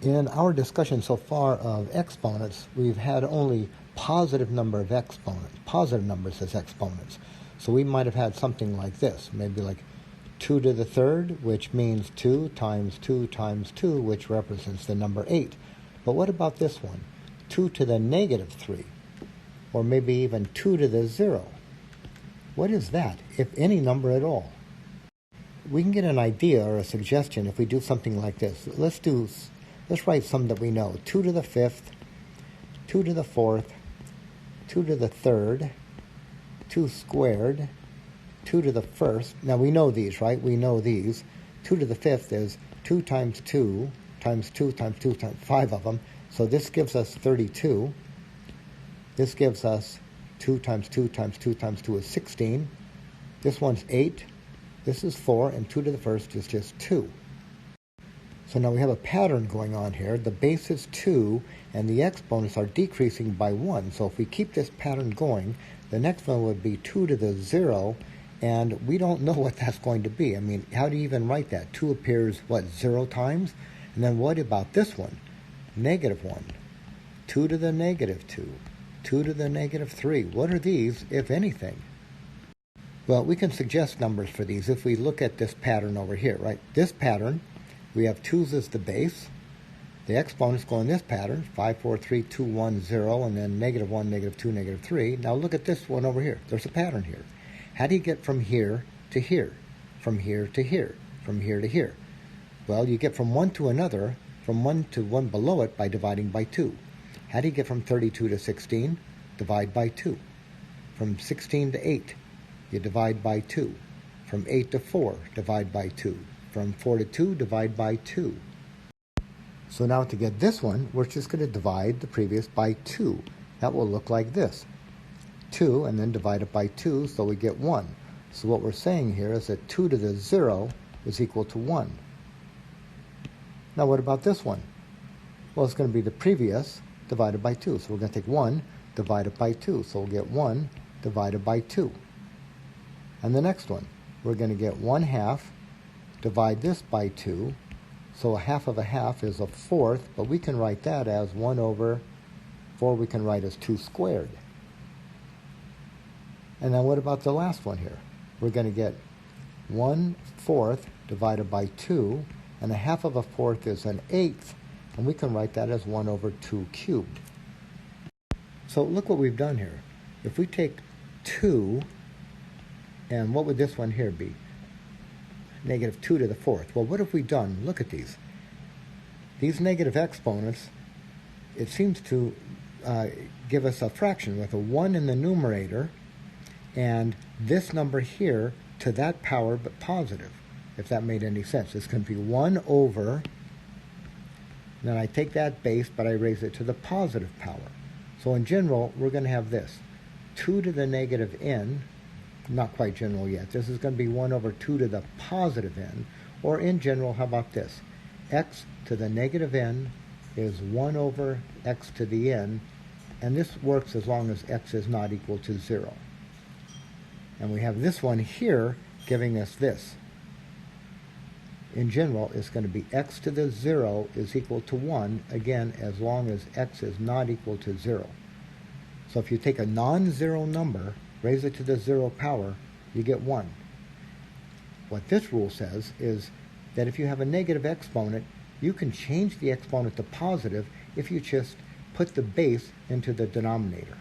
In our discussion so far of exponents, we've had only positive number of exponents, positive numbers as exponents. So we might have had something like this, maybe like 2 to the third, which means 2 times 2 times 2, which represents the number 8. But what about this one? 2 to the negative 3, or maybe even 2 to the 0. What is that, if any number at all? We can get an idea or a suggestion if we do something like this. Let's write some that we know. 2 to the 5th, 2 to the 4th, 2 to the 3rd, 2 squared, 2 to the 1st. Now we know these, right? We know these. 2 to the 5th is 2 times 2 times 2 times 2 times 5 of them. So this gives us 32. This gives us 2 times 2 times 2 times 2 is 16. This one's 8. This is 4, and 2 to the 1st is just 2. So now we have a pattern going on here. The base is 2, and the exponents are decreasing by 1. So if we keep this pattern going, the next one would be 2 to the 0, and we don't know what that's going to be. I mean, how do you even write that? 2 appears, what, 0 times? And then what about this one? Negative 1. 2 to the negative 2. 2 to the negative 3. What are these, if anything? Well, we can suggest numbers for these if we look at this pattern over here, right? This pattern, we have 2's as the base. The exponents go in this pattern, 5, 4, 3, 2, 1, 0, and then negative 1, negative 2, negative 3. Now look at this one over here. There's a pattern here. How do you get from here to here? From here to here? From here to here? Well, you get from one to another, from one to one below it by dividing by 2. How do you get from 32 to 16? Divide by 2. From 16 to 8, you divide by 2. From 8 to 4, divide by 2. From 4 to 2, divide by 2. So now to get this one, we're just going to divide the previous by 2. That will look like this. 2, and then divide it by 2, so we get 1. So what we're saying here is that 2 to the 0 is equal to 1. Now what about this one? Well, it's going to be the previous divided by 2. So we're going to take 1 divided by 2. So we'll get 1 divided by 2. And the next one, we're going to get 1/2, divide this by 2. So 1/2 of 1/2 is 1/4, but we can write that as 1 over 4 we can write as 2 squared. And then what about the last one here? We're going to get 1/4 divided by 2, and 1/2 of 1/4 is 1/8, and we can write that as 1 over 2 cubed. So look what we've done here. If we take 2, and what would this one here be? Negative 2 to the 4th. Well, what have we done? Look at these. These negative exponents, it seems to give us a fraction with a 1 in the numerator, and this number here to that power but positive, if that made any sense. It's going to be 1 over, then I take that base, but I raise it to the positive power. So in general, we're going to have this. 2 to the negative n, not quite general yet. This is going to be 1 over 2 to the positive n. Or in general, how about this? X to the negative n is 1 over x to the n, and this works as long as x is not equal to 0. And we have this one here giving us this. In general, it's going to be x to the 0 is equal to 1, again, as long as x is not equal to 0. So if you take a non-zero number, raise it to the 0 power, you get 1. What this rule says is that if you have a negative exponent, you can change the exponent to positive if you just put the base into the denominator.